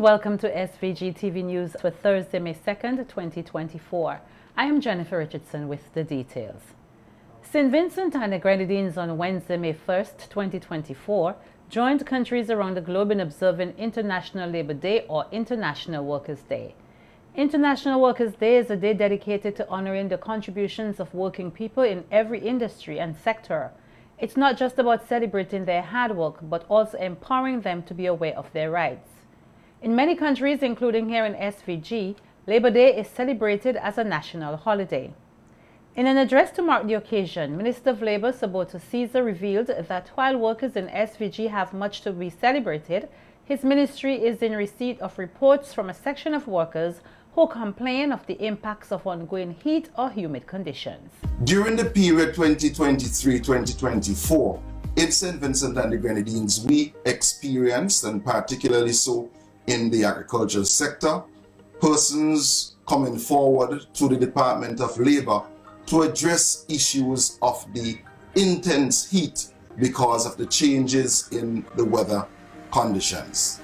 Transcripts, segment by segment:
welcome to SVG-TV News for Thursday, May 2nd, 2024. I am Jennifer Richardson with the details. St. Vincent and the Grenadines on Wednesday, May 1st, 2024, joined countries around the globe in observing International Labour Day or International Workers' Day. International Workers' Day is a day dedicated to honoring the contributions of working people in every industry and sector. It's not just about celebrating their hard work, but also empowering them to be aware of their rights. In many countries, including here in SVG, Labor Day is celebrated as a national holiday. In an address to mark the occasion, Minister of Labour Saboto Caesar revealed that while workers in SVG have much to be celebrated, his ministry is in receipt of reports from a section of workers who complain of the impacts of ongoing heat or humid conditions. During the period 2023-2024, in St. Vincent and the Grenadines, we experienced, and particularly so in the agricultural sector, persons coming forward to the Department of Labour to address issues of the intense heat because of the changes in the weather conditions.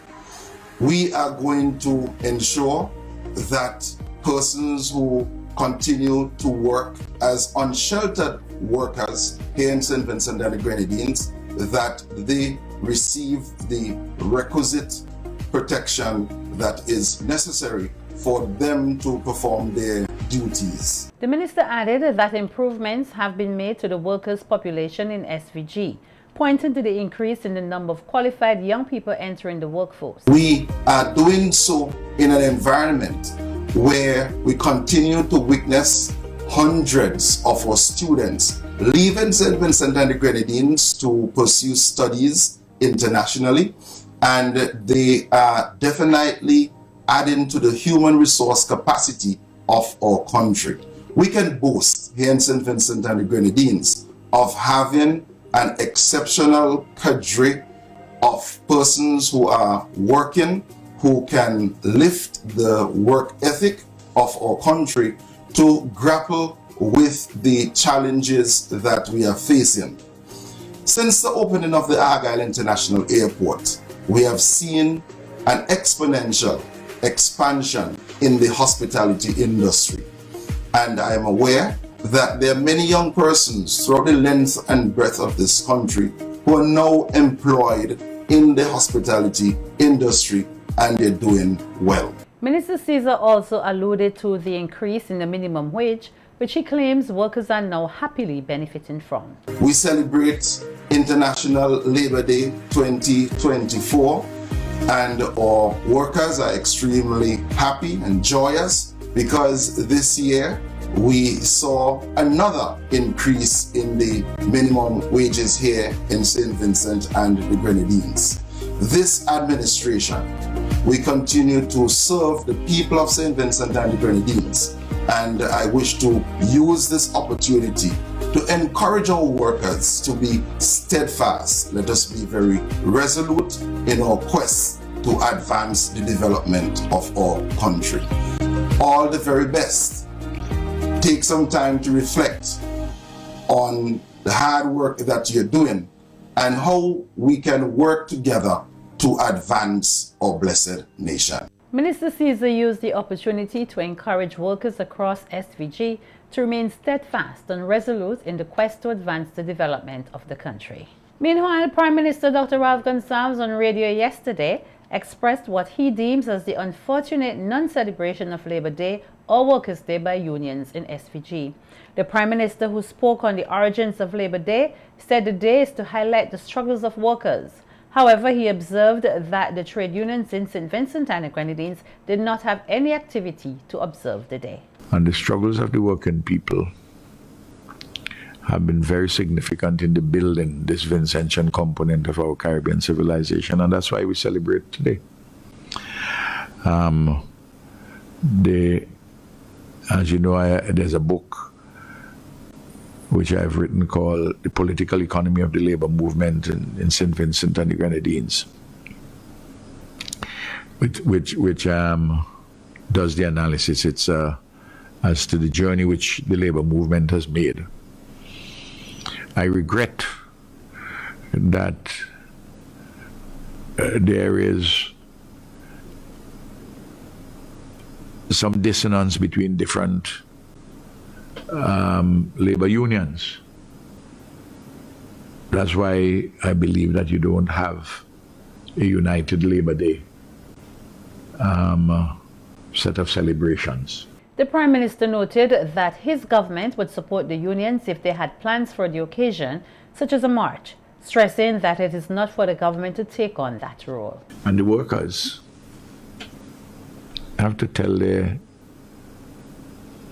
We are going to ensure that persons who continue to work as unsheltered workers here in St. Vincent and the Grenadines, that they receive the requisite protection that is necessary for them to perform their duties. The minister added that improvements have been made to the workers' population in SVG, pointing to the increase in the number of qualified young people entering the workforce. We are doing so in an environment where we continue to witness hundreds of our students leaving St. Vincent and the Grenadines to pursue studies internationally, and they are definitely adding to the human resource capacity of our country. We can boast here in St. Vincent and the Grenadines of having an exceptional cadre of persons who are working, who can lift the work ethic of our country to grapple with the challenges that we are facing. Since the opening of the Argyle International Airport, we have seen an exponential expansion in the hospitality industry. And I am aware that there are many young persons throughout the length and breadth of this country who are now employed in the hospitality industry, and they're doing well. Minister Caesar also alluded to the increase in the minimum wage, which he claims workers are now happily benefiting from. We celebrate International Labour Day 2024, and our workers are extremely happy and joyous because this year we saw another increase in the minimum wages here in St. Vincent and the Grenadines. This administration, we continue to serve the people of St. Vincent and the Grenadines, and I wish to use this opportunity to encourage our workers to be steadfast. Let us be very resolute in our quest to advance the development of our country. All the very best. Take some time to reflect on the hard work that you're doing and how we can work together to advance our blessed nation. Minister Caesar used the opportunity to encourage workers across SVG to remain steadfast and resolute in the quest to advance the development of the country. Meanwhile, Prime Minister Dr. Ralph Gonsalves on radio yesterday expressed what he deems as the unfortunate non-celebration of Labor Day or Workers' Day by unions in SVG. The Prime Minister, who spoke on the origins of Labor Day, said the day is to highlight the struggles of workers. However, he observed that the trade unions in St. Vincent and the Grenadines did not have any activity to observe the day. And the struggles of the working people have been very significant in the building this Vincentian component of our Caribbean civilization, and that's why we celebrate today. As you know, there's a book which I've written called The Political Economy of the Labor Movement in St. Vincent and the Grenadines, which does the analysis. It's as to the journey which the labor movement has made. I regret that there is some dissonance between different labor unions. That's why I believe that you don't have a United Labor Day set of celebrations. The Prime Minister noted that his government would support the unions if they had plans for the occasion, such as a march, stressing that it is not for the government to take on that role. And the workers have to tell their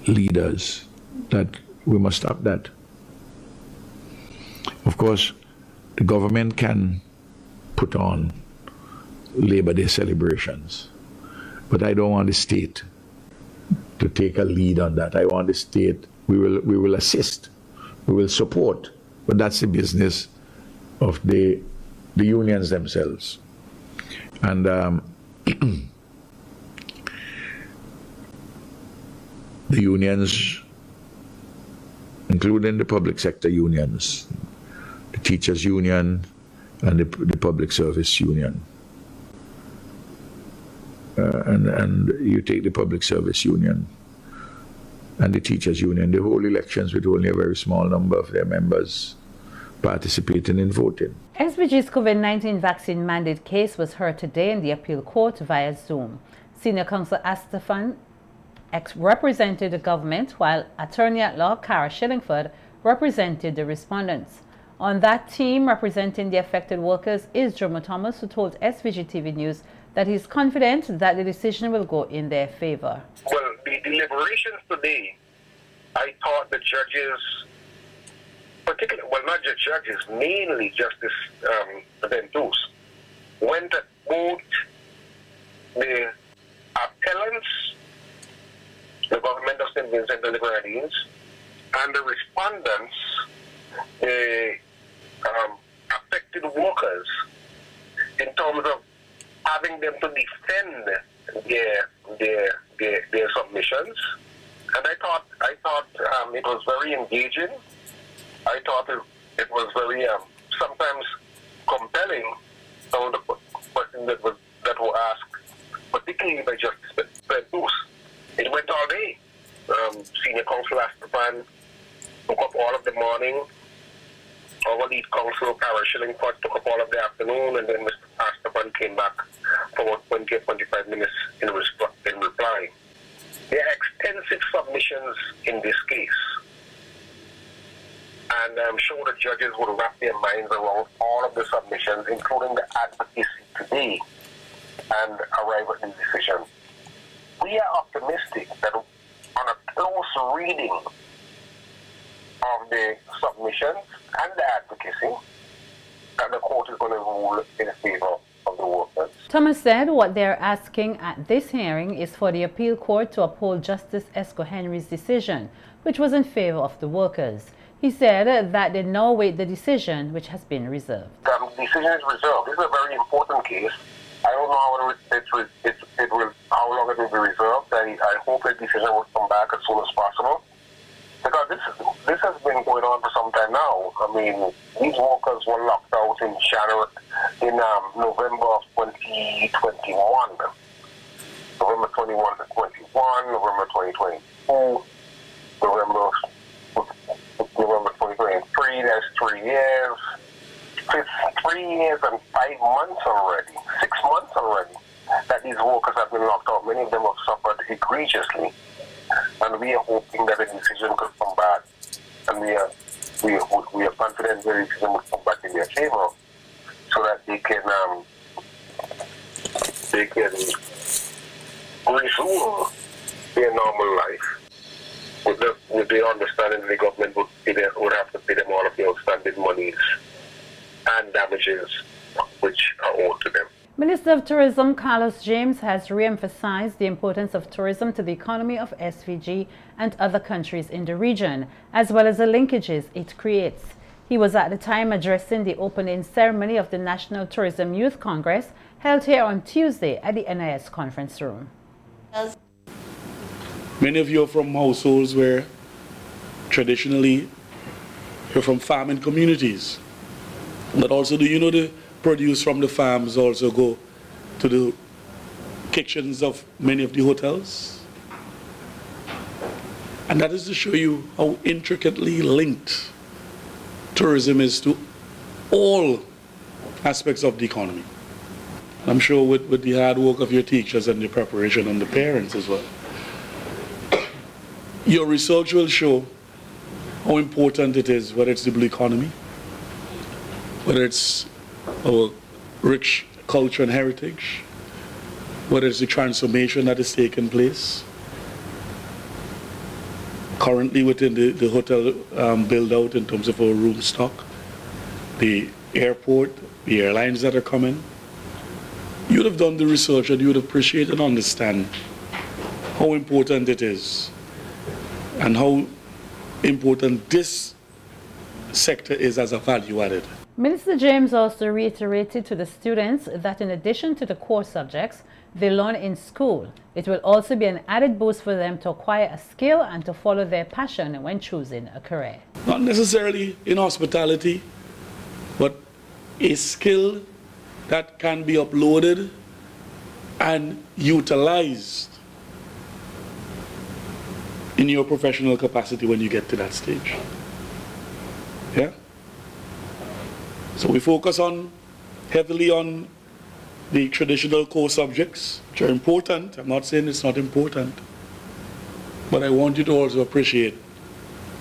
leaders that we must stop that. Of course, the government can put on Labor Day celebrations, but I don't want the state to take a lead on that. I want the state, we will assist, we will support, but that's the business of the unions themselves. And the unions, including the public sector unions, the teachers union and the public service union. And you take the public service union and the teachers union, they hold elections with only a very small number of their members participating in voting. SVG's COVID-19 vaccine mandate case was heard today in the appeal court via Zoom. Senior counsel Astafan represented the government, while attorney-at-law Cara Shillingford represented the respondents. On that team representing the affected workers is Jomo Thomas, who told SVG-TV News that he's confident that the decision will go in their favor. Well, the deliberations today, I thought the judges, particularly, well, not just judges, mainly Justice Ventus, went at both the appellants, the government of St. Vincent and the Grenadines, and the respondents, the affected workers, in terms of having them to defend their submissions. And I thought it was very engaging. I thought it was very sometimes compelling. Some of the questions that were asked, particularly by Justice Ventus. It went all day. Senior counsel Astafan took up all of the morning. Our lead counsel, Cara Shillingford, took up all of the afternoon, and then Mr. Astafan came back for about 20 or 25 minutes in reply. There are extensive submissions in this case, and I'm sure the judges would wrap their minds around all of the submissions, including the advocacy today, and arrive at the decision. We are optimistic that on a close reading of the submissions and the advocacy, that the court is going to rule in favor of the workers. Thomas said what they're asking at this hearing is for the appeal court to uphold Justice Esco Henry's decision, which was in favor of the workers. He said that they now await the decision, which has been reserved. The decision is reserved. This is a very important case. I don't know how long it will be reserved. I hope the decision will come back as soon as possible. Because this has been going on for some time now. I mean, these workers were locked out in November of 2021. November 21 to 21, November 2022, November 2023, that's 3 years. It's 3 years and 5 months already, 6 months already, that these workers have been locked out. Many of them have suffered egregiously. And we are hoping that a decision could come back, and we are confident that the decision will come back in their favor, so that they can resume their normal life with the understanding that the government would have to pay them all of the outstanding monies and damages which are owed to them. Minister of Tourism Carlos James has re-emphasized the importance of tourism to the economy of SVG and other countries in the region, as well as the linkages it creates. He was at the time addressing the opening ceremony of the National Tourism Youth Congress held here on Tuesday at the NIS conference room. Many of you are from households where traditionally you're from farming communities, but also do you know the produce from the farms also go to the kitchens of many of the hotels? And that is to show you how intricately linked tourism is to all aspects of the economy. I'm sure with the hard work of your teachers and the preparation and the parents as well. Your research will show how important it is, whether it's the blue economy, whether it's our rich culture and heritage, whether it's the transformation that is taking place currently within the hotel build out in terms of our room stock, the airport, the airlines that are coming. You would have done the research and you would appreciate and understand how important it is and how important this sector is as a value added. Minister James also reiterated to the students that in addition to the core subjects they learn in school, it will also be an added boost for them to acquire a skill and to follow their passion when choosing a career. Not necessarily in hospitality, but a skill that can be uploaded and utilized in your professional capacity when you get to that stage. Yeah? So we focus heavily on the traditional core subjects, which are important. I'm not saying it's not important, but I want you to also appreciate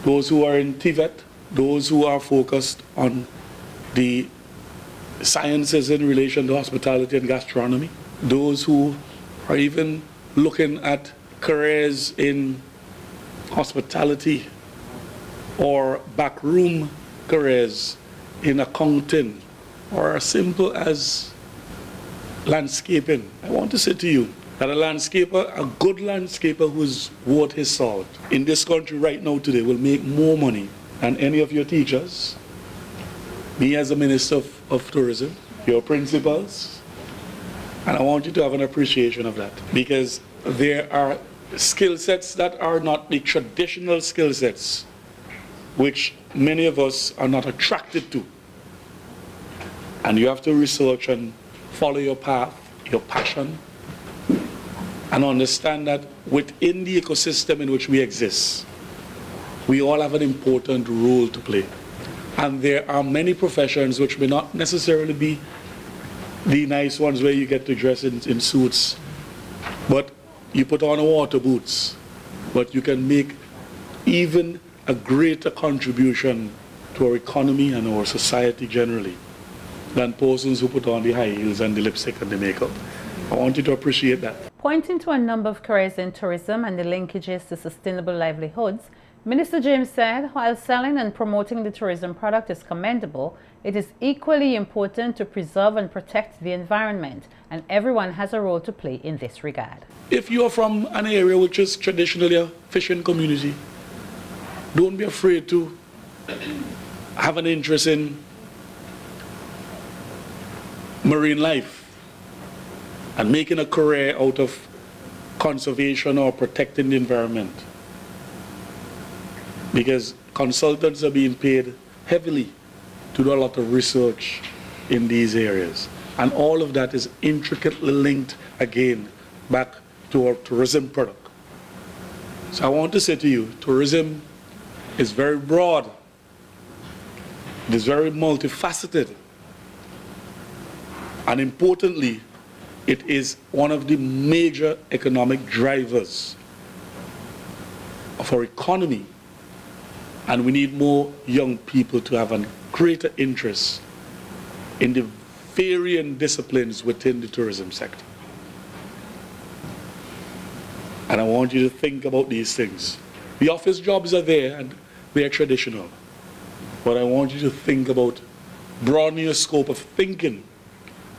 those who are in TVET, those who are focused on the sciences in relation to hospitality and gastronomy, those who are even looking at careers in hospitality or backroom careers in accounting or as simple as landscaping. I want to say to you that a landscaper, a good landscaper who's worth his salt in this country right now today will make more money than any of your teachers, me as a Minister of Tourism, your principals, and I want you to have an appreciation of that because there are skill sets that are not the traditional skill sets which many of us are not attracted to. And you have to research and follow your path, your passion, and understand that within the ecosystem in which we exist, we all have an important role to play. And there are many professions which may not necessarily be the nice ones where you get to dress in suits, but you put on water boots, but you can make even a greater contribution to our economy and our society generally than persons who put on the high heels and the lipstick and the makeup. I want you to appreciate that. Pointing to a number of careers in tourism and the linkages to sustainable livelihoods, Minister James said, while selling and promoting the tourism product is commendable, it is equally important to preserve and protect the environment, and everyone has a role to play in this regard. If you are from an area which is traditionally a fishing community, don't be afraid to have an interest in marine life and making a career out of conservation or protecting the environment. Because consultants are being paid heavily to do a lot of research in these areas. And all of that is intricately linked, again, back to our tourism product. So I want to say to you, tourism is very broad. It is very multifaceted. And importantly, it is one of the major economic drivers of our economy. And we need more young people to have a greater interest in the varying disciplines within the tourism sector. And I want you to think about these things. The office jobs are there and they are traditional. But I want you to think about broadening your scope of thinking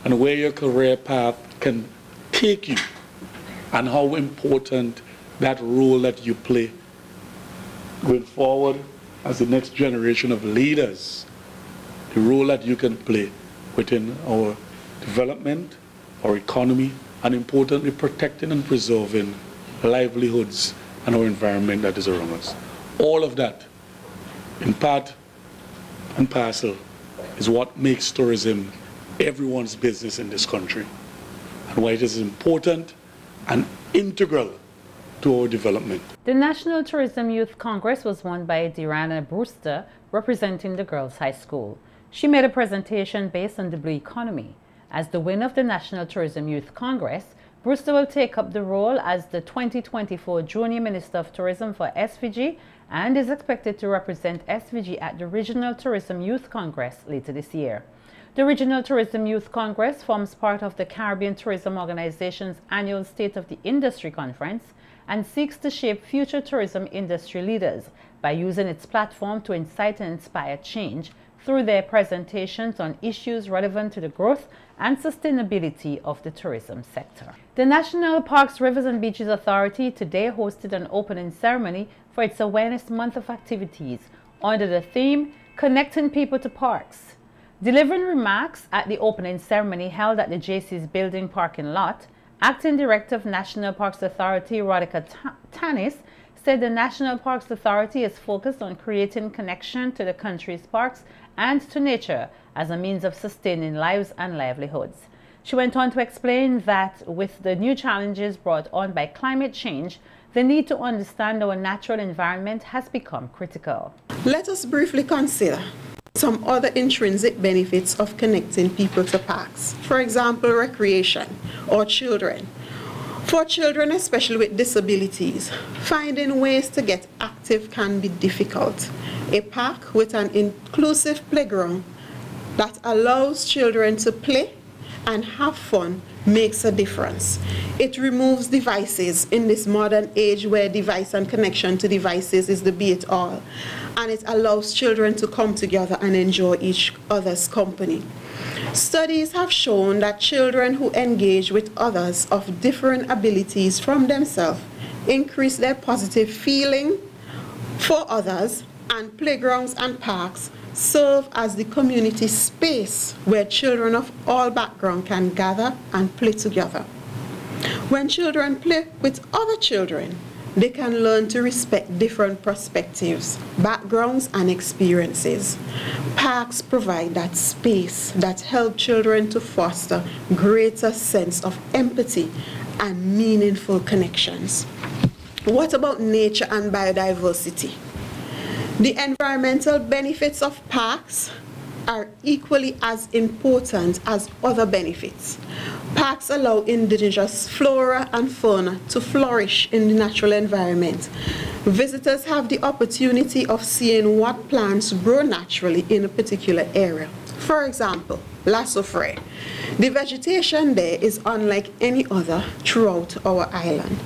and where your career path can take you and how important that role that you play going forward as the next generation of leaders, the role that you can play within our development, our economy, and importantly, protecting and preserving livelihoods and our environment that is around us. All of that, in part and parcel, is what makes tourism everyone's business in this country, and why it is important and integral to our development. The National Tourism Youth Congress was won by Dirana Brewster, representing the Girls High School. She made a presentation based on the blue economy. As the winner of the National Tourism Youth Congress, Brewster will take up the role as the 2024 Junior Minister of Tourism for SVG and is expected to represent SVG at the Regional Tourism Youth Congress later this year. The Regional Tourism Youth Congress forms part of the Caribbean Tourism Organization's annual State of the Industry Conference and seeks to shape future tourism industry leaders by using its platform to incite and inspire change through their presentations on issues relevant to the growth and sustainability of the tourism sector. The National Parks, Rivers and Beaches Authority today hosted an opening ceremony for its Awareness Month of activities under the theme, Connecting People to Parks. Delivering remarks at the opening ceremony held at the JC's building parking lot, Acting Director of National Parks Authority, Radhika Tanis, said the National Parks Authority is focused on creating connection to the country's parks and to nature as a means of sustaining lives and livelihoods. She went on to explain that with the new challenges brought on by climate change, the need to understand our natural environment has become critical. Let us briefly consider some other intrinsic benefits of connecting people to parks. For example, recreation or children. For children, especially with disabilities, finding ways to get active can be difficult. A park with an inclusive playground that allows children to play and have fun makes a difference. It removes devices in this modern age where device and connection to devices is the be-it-all. And it allows children to come together and enjoy each other's company. Studies have shown that children who engage with others of different abilities from themselves increase their positive feeling for others, and playgrounds and parks serve as the community space where children of all backgrounds can gather and play together. When children play with other children, they can learn to respect different perspectives, backgrounds, and experiences. Parks provide that space that helps children to foster greater sense of empathy and meaningful connections. What about nature and biodiversity? The environmental benefits of parks are equally as important as other benefits. Parks allow indigenous flora and fauna to flourish in the natural environment. Visitors have the opportunity of seeing what plants grow naturally in a particular area. For example, La Soufrière. The vegetation there is unlike any other throughout our island.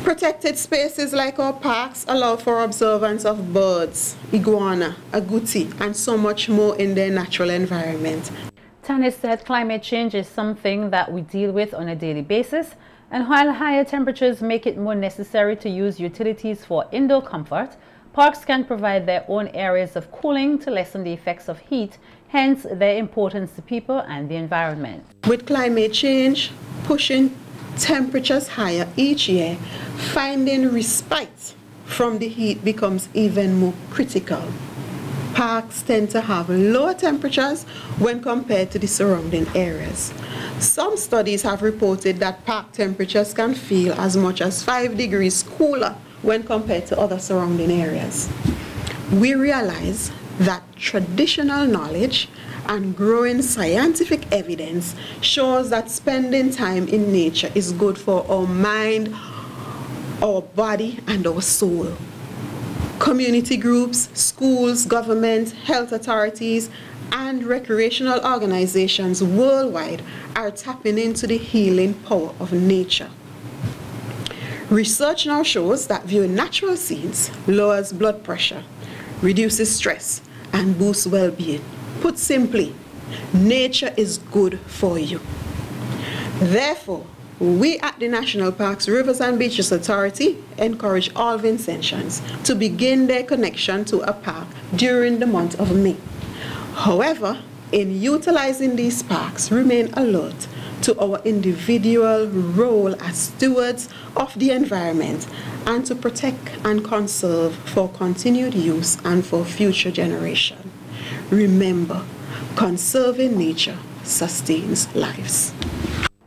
Protected spaces like our parks allow for observance of birds, iguana, agouti, and so much more in their natural environment. Tanis said climate change is something that we deal with on a daily basis, and while higher temperatures make it more necessary to use utilities for indoor comfort, parks can provide their own areas of cooling to lessen the effects of heat, hence their importance to people and the environment. With climate change pushing temperatures higher each year, finding respite from the heat becomes even more critical. Parks tend to have lower temperatures when compared to the surrounding areas. Some studies have reported that park temperatures can feel as much as 5 degrees cooler when compared to other surrounding areas. We realize that traditional knowledge and growing scientific evidence shows that spending time in nature is good for our mind, our body, and our soul. Community groups, schools, government, health authorities, and recreational organizations worldwide are tapping into the healing power of nature. Research now shows that viewing natural scenes lowers blood pressure, reduces stress, and boosts well-being. Put simply, nature is good for you. Therefore, we at the National Parks, Rivers and Beaches Authority encourage all Vincentians to begin their connection to a park during the month of May. However, in utilizing these parks, remain alert to our individual role as stewards of the environment and to protect and conserve for continued use and for future generations. Remember, conserving nature sustains lives.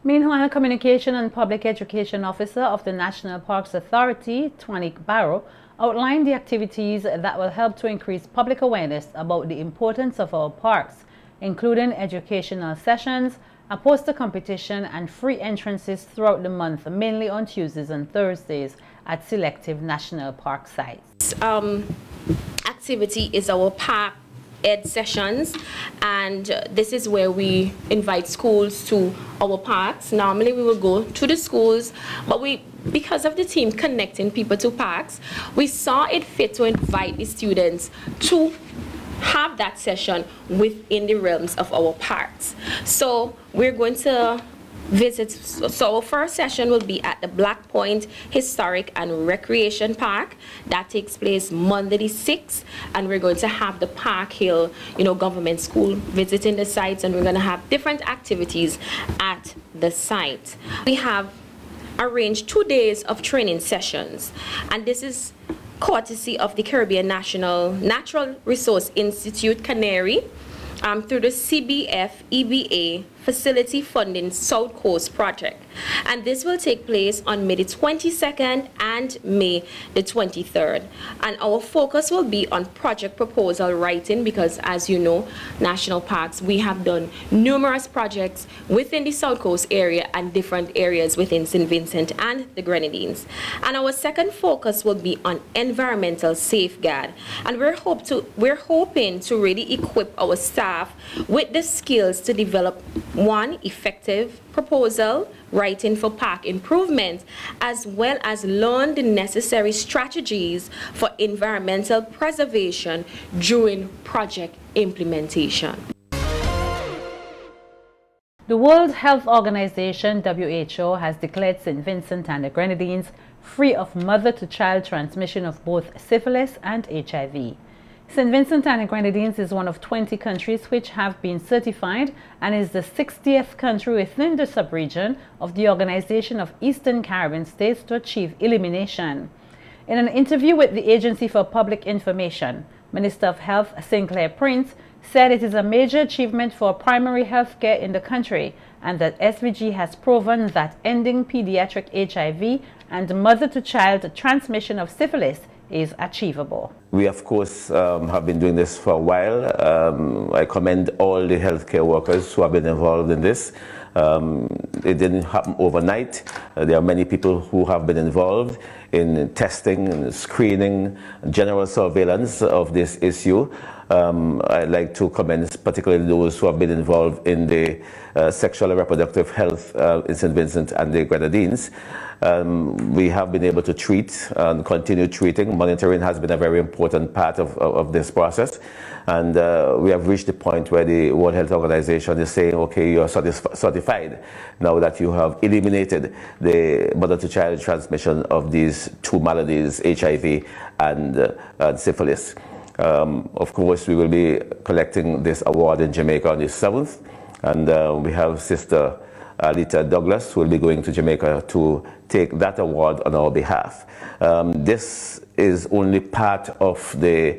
Meanwhile, Communication and Public Education Officer of the National Parks Authority, Twanik Barrow, outlined the activities that will help to increase public awareness about the importance of our parks, including educational sessions, a poster competition, and free entrances throughout the month, mainly on Tuesdays and Thursdays at selective national park sites. Activity is our park ed sessions, and this is where we invite schools to our parks. Normally we will go to the schools, but because of the team connecting people to parks, we saw it fit to invite the students to have that session within the realms of our parks. So we're going to visit, so our first session will be at the Black Point Historic and Recreation Park. That takes place Monday the 6th, and we're going to have the Park Hill, government school visiting the sites, and we're going to have different activities at the site. We have arranged 2 days of training sessions, and this is courtesy of the Caribbean Natural Resource Institute, Canary, through the CBF EBA Facility Funding South Coast Project. And this will take place on May the 22nd and May the 23rd. And our focus will be on project proposal writing, because as you know, national parks, we have done numerous projects within the South Coast area and different areas within St. Vincent and the Grenadines. And our second focus will be on environmental safeguard. And we're hoping to really equip our staff with the skills to develop one, effective proposal writing for park improvement, as well as learn the necessary strategies for environmental preservation during project implementation. The World Health Organization, WHO, has declared St. Vincent and the Grenadines free of mother-to-child transmission of both syphilis and HIV. St. Vincent and the Grenadines is one of 20 countries which have been certified and is the 60th country within the sub-region of the Organization of Eastern Caribbean States to achieve elimination. In an interview with the Agency for Public Information, Minister of Health Sinclair Prince said it is a major achievement for primary health care in the country, and that SVG has proven that ending pediatric HIV and mother-to-child transmission of syphilis is achievable. We, of course, have been doing this for a while. I commend all the healthcare workers who have been involved in this. It didn't happen overnight. There are many people who have been involved in testing and screening, general surveillance of this issue. I'd like to commend particularly those who have been involved in the sexual and reproductive health in St. Vincent and the Grenadines. We have been able to treat and continue treating. Monitoring has been a very important part of this process. And we have reached the point where the World Health Organization is saying, okay, you're certified now that you have eliminated the mother-to-child transmission of these two maladies, HIV and syphilis. Of course, we will be collecting this award in Jamaica on the 7th. And we have Sister Alita Douglas, who will be going to Jamaica to take that award on our behalf. This is only part of the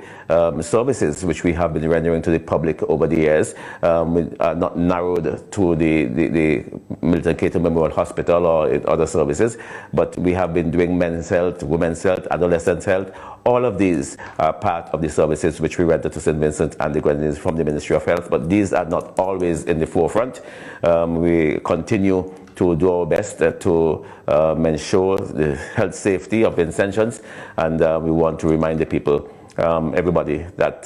services which we have been rendering to the public over the years. We are not narrowed to the Milton Cato Memorial Hospital or other services, but we have been doing men's health, women's health, adolescent health. All of these are part of the services which we render to St. Vincent and the Grenadines from the Ministry of Health, but these are not always in the forefront. We continue to do our best to ensure the health safety of Vincentians, and we want to remind the people, everybody, that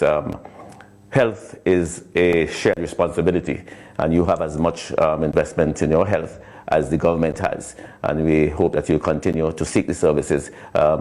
health is a shared responsibility, and you have as much investment in your health as the government has, and we hope that you continue to seek the services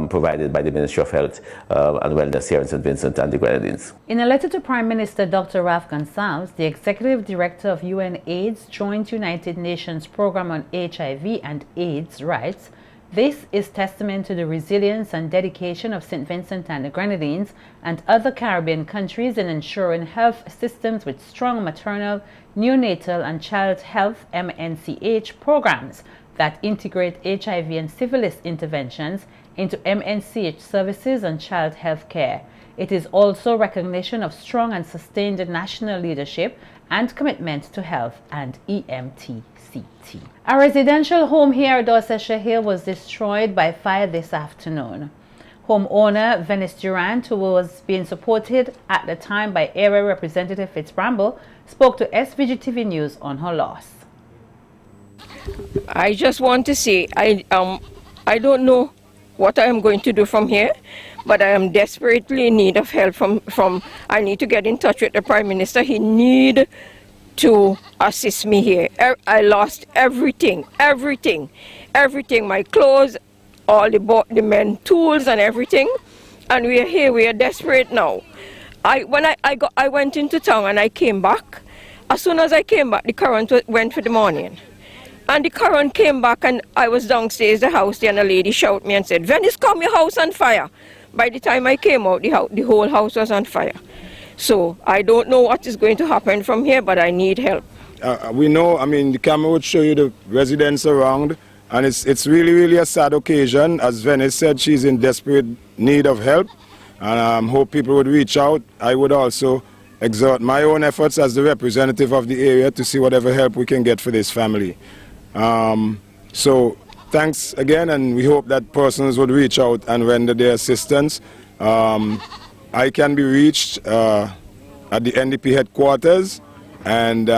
provided by the Ministry of Health and Wellness here in St. Vincent and the Grenadines. In a letter to Prime Minister Dr. Ralph Gonsalves, the Executive Director of UNAIDS Joint United Nations Programme on HIV and AIDS Rights, this is testament to the resilience and dedication of St. Vincent and the Grenadines and other Caribbean countries in ensuring health systems with strong maternal, neonatal and child health (MNCH) programs that integrate HIV and syphilis interventions into MNCH services and child health care. It is also recognition of strong and sustained national leadership and commitment to health and EMTCT. A residential home here at Dorsetshire Hill was destroyed by fire this afternoon. Homeowner Venice Durant, who was being supported at the time by Area Representative Fitzbramble, spoke to SVG-TV News on her loss. I just want to say I don't know what I am going to do from here, but I am desperately in need of help I need to get in touch with the Prime Minister. He need to assist me here. I lost everything, my clothes, all the men tools and everything, and we are here, we are desperate now. I went into town and I came back. As soon as I came back, the current went for the morning. And the current came back and I was downstairs the house there and a lady shouted me and said, "Venice, come, your house on fire." By the time I came out, the whole house was on fire. So I don't know what is going to happen from here, but I need help. We know, I mean, the camera would show you the residents around, and it's really a sad occasion. As Venice said, she's in desperate need of help, and I hope people would reach out. I would also exert my own efforts as the representative of the area to see whatever help we can get for this family. So thanks again, and we hope that persons would reach out and render their assistance. I can be reached at the NDP headquarters, and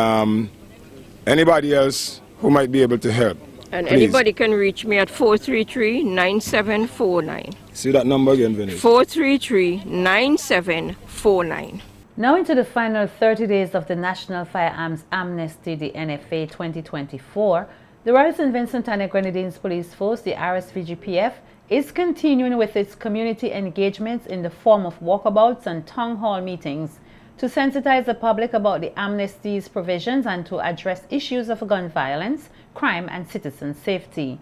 anybody else who might be able to help. And please. Anybody can reach me at 433-9749. See that number again, Venice? 433-9749. Now into the final 30 days of the National Firearms Amnesty, the NFA 2024, the Royal St. Vincent and the Grenadines Police Force, the RSVGPF, is continuing with its community engagements in the form of walkabouts and town hall meetings to sensitize the public about the amnesty's provisions and to address issues of gun violence, crime and citizen safety.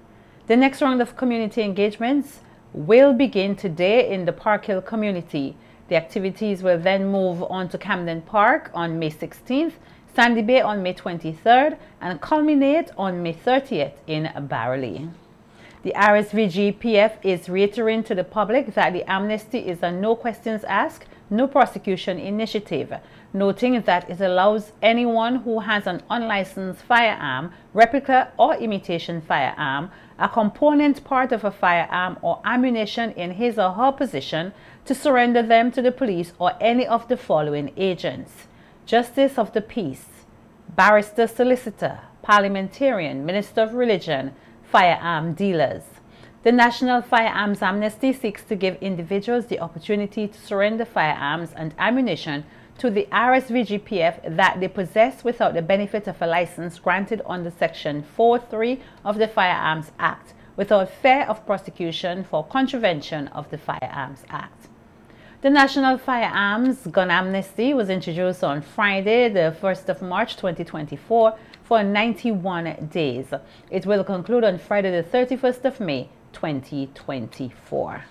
The next round of community engagements will begin today in the Park Hill community. The activities will then move on to Camden Park on May 16th, Sandy Bay on May 23rd, and culminate on May 30th in Barrowley. The RSVGPF is reiterating to the public that the amnesty is a no questions asked, no prosecution initiative, noting that it allows anyone who has an unlicensed firearm, replica or imitation firearm, a component part of a firearm or ammunition in his or her possession to surrender them to the police or any of the following agents: Justice of the Peace, Barrister Solicitor, Parliamentarian, Minister of Religion, firearm dealers. The National Firearms Amnesty seeks to give individuals the opportunity to surrender firearms and ammunition to the RSVGPF that they possess without the benefit of a license granted under Section 4.3 of the Firearms Act, without fear of prosecution for contravention of the Firearms Act. The National Firearms Gun Amnesty was introduced on Friday, the 1st of March 2024 for 91 days. It will conclude on Friday, the 31st of May 2024.